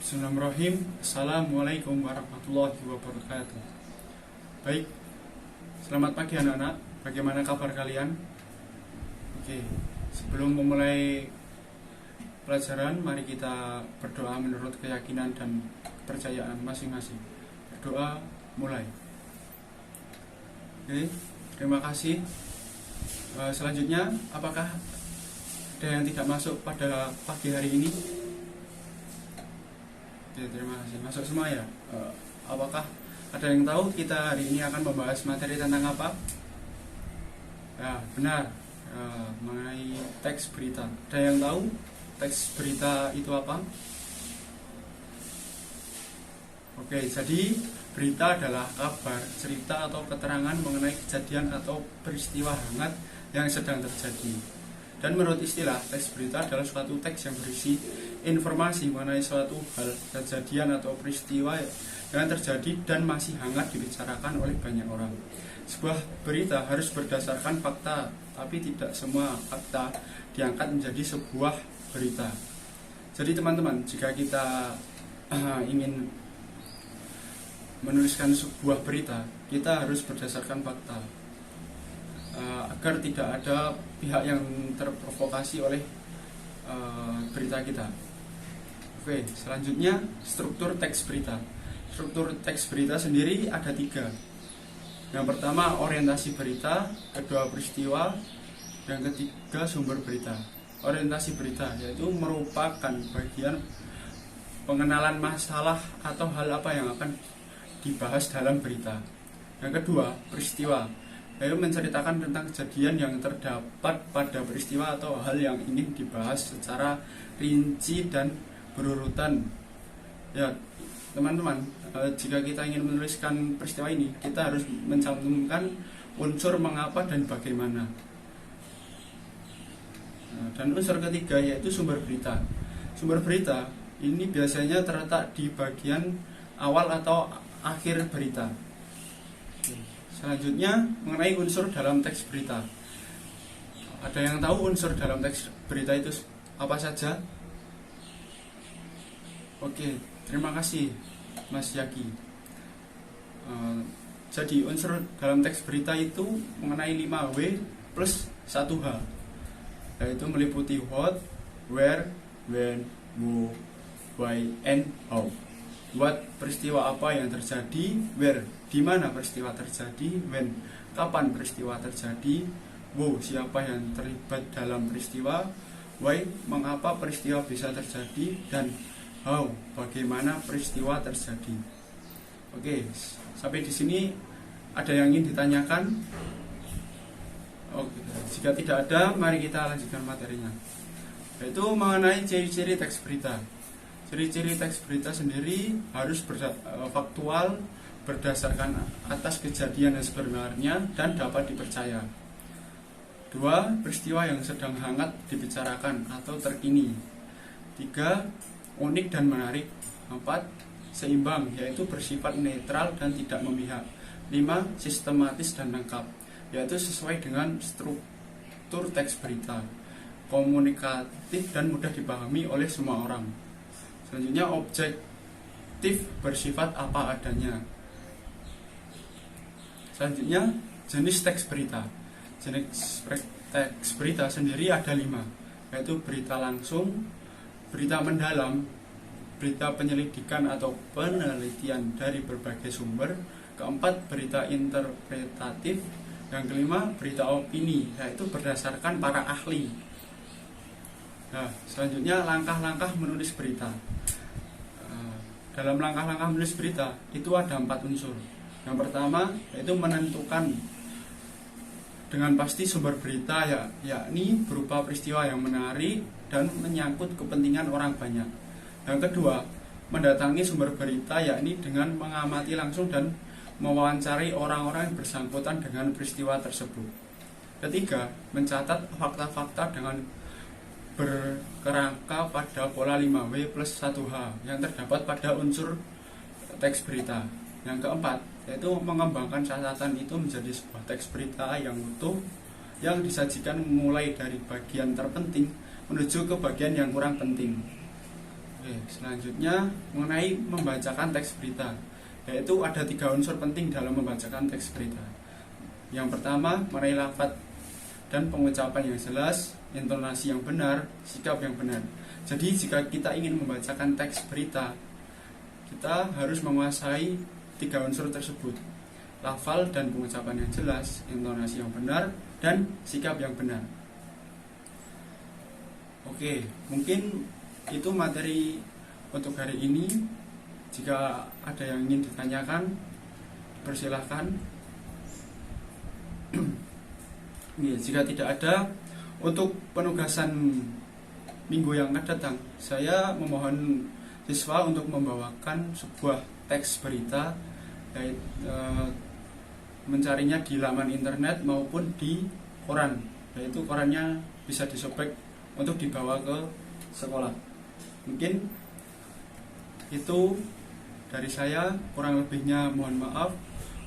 Bismillahirrahmanirrahim. Assalamualaikum warahmatullahi wabarakatuh. Baik, selamat pagi anak-anak. Bagaimana kabar kalian? Oke, sebelum memulai pelajaran, mari kita berdoa menurut keyakinan dan kepercayaan masing-masing. Berdoa, mulai. Oke, terima kasih. Selanjutnya, apakah ada yang tidak masuk pada pagi hari ini? Oke, terima kasih. Masuk semua ya. Apakah ada yang tahu kita hari ini akan membahas materi tentang apa? Ya, benar. Mengenai teks berita. Ada yang tahu teks berita itu apa? Oke, jadi berita adalah kabar, cerita atau keterangan mengenai kejadian atau peristiwa hangat yang sedang terjadi. Dan menurut istilah, teks berita adalah suatu teks yang berisi informasi mengenai suatu hal, kejadian atau peristiwa yang terjadi dan masih hangat dibicarakan oleh banyak orang. Sebuah berita harus berdasarkan fakta, tapi tidak semua fakta diangkat menjadi sebuah berita. Jadi teman-teman, jika kita ingin menuliskan sebuah berita, kita harus berdasarkan fakta, agar tidak ada pihak yang terprovokasi oleh berita kita. Oke, selanjutnya struktur teks berita. Struktur teks berita sendiri ada 3. Yang pertama orientasi berita, kedua peristiwa, dan ketiga sumber berita. Orientasi berita yaitu merupakan bagian pengenalan masalah atau hal apa yang akan dibahas dalam berita. Yang kedua peristiwa, yaitu menceritakan tentang kejadian yang terdapat pada peristiwa atau hal yang ingin dibahas secara rinci dan berurutan. Ya, teman-teman, jika kita ingin menuliskan peristiwa ini, kita harus mencantumkan unsur mengapa dan bagaimana. Dan unsur ketiga yaitu sumber berita. Sumber berita ini biasanya terletak di bagian awal atau akhir berita. Selanjutnya mengenai unsur dalam teks berita. Ada yang tahu unsur dalam teks berita itu apa saja? Oke, terima kasih Mas Yaki. Jadi unsur dalam teks berita itu mengenai 5W plus 1H, yaitu meliputi what, where, when, who, why, and how. What, peristiwa apa yang terjadi, where, di mana peristiwa terjadi, when, kapan peristiwa terjadi, who, siapa yang terlibat dalam peristiwa, why, mengapa peristiwa bisa terjadi, dan how, bagaimana peristiwa terjadi. Oke, sampai di sini ada yang ingin ditanyakan? Oke, jika tidak ada, mari kita lanjutkan materinya, yaitu mengenai ciri-ciri teks berita. Ciri-ciri teks berita sendiri harus faktual, berdasarkan atas kejadian yang sebenarnya dan dapat dipercaya. 2. Peristiwa yang sedang hangat dibicarakan atau terkini. 3. Unik dan menarik. 4. Seimbang, yaitu bersifat netral dan tidak memihak. 5. Sistematis dan lengkap, yaitu sesuai dengan struktur teks berita, komunikatif dan mudah dipahami oleh semua orang. Selanjutnya objektif, bersifat apa adanya. Selanjutnya jenis teks berita. Jenis teks berita sendiri ada 5, yaitu berita langsung, berita mendalam, berita penyelidikan atau penelitian dari berbagai sumber. Keempat, berita interpretatif. Yang kelima, berita opini, yaitu berdasarkan para ahli. Nah, selanjutnya langkah-langkah menulis berita. Dalam langkah-langkah menulis berita itu ada 4 unsur. Yang pertama yaitu menentukan dengan pasti sumber berita, yakni berupa peristiwa yang menarik dan menyangkut kepentingan orang banyak. Yang kedua, mendatangi sumber berita, yakni dengan mengamati langsung dan mewawancari orang-orang yang bersangkutan dengan peristiwa tersebut. Ketiga, mencatat fakta-fakta dengan berkerangka pada pola 5W plus 1H yang terdapat pada unsur teks berita. Yang keempat, yaitu mengembangkan catatan itu menjadi sebuah teks berita yang utuh yang disajikan mulai dari bagian terpenting menuju ke bagian yang kurang penting. Oke, selanjutnya mengenai membacakan teks berita, yaitu ada 3 unsur penting dalam membacakan teks berita. Yang pertama, mengenai lafaz dan pengucapan yang jelas, intonasi yang benar, sikap yang benar. Jadi jika kita ingin membacakan teks berita, kita harus menguasai 3 unsur tersebut: lafal dan pengucapan yang jelas, intonasi yang benar, dan sikap yang benar. Oke, mungkin itu materi untuk hari ini. Jika ada yang ingin ditanyakan, persilahkan. Jika tidak ada, untuk penugasan minggu yang akan datang, saya memohon siswa untuk membawakan sebuah teks berita, mencarinya di laman internet maupun di koran, yaitu korannya bisa disobek untuk dibawa ke sekolah. Mungkin itu dari saya, kurang lebihnya mohon maaf.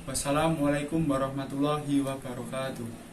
Wassalamualaikum warahmatullahi wabarakatuh.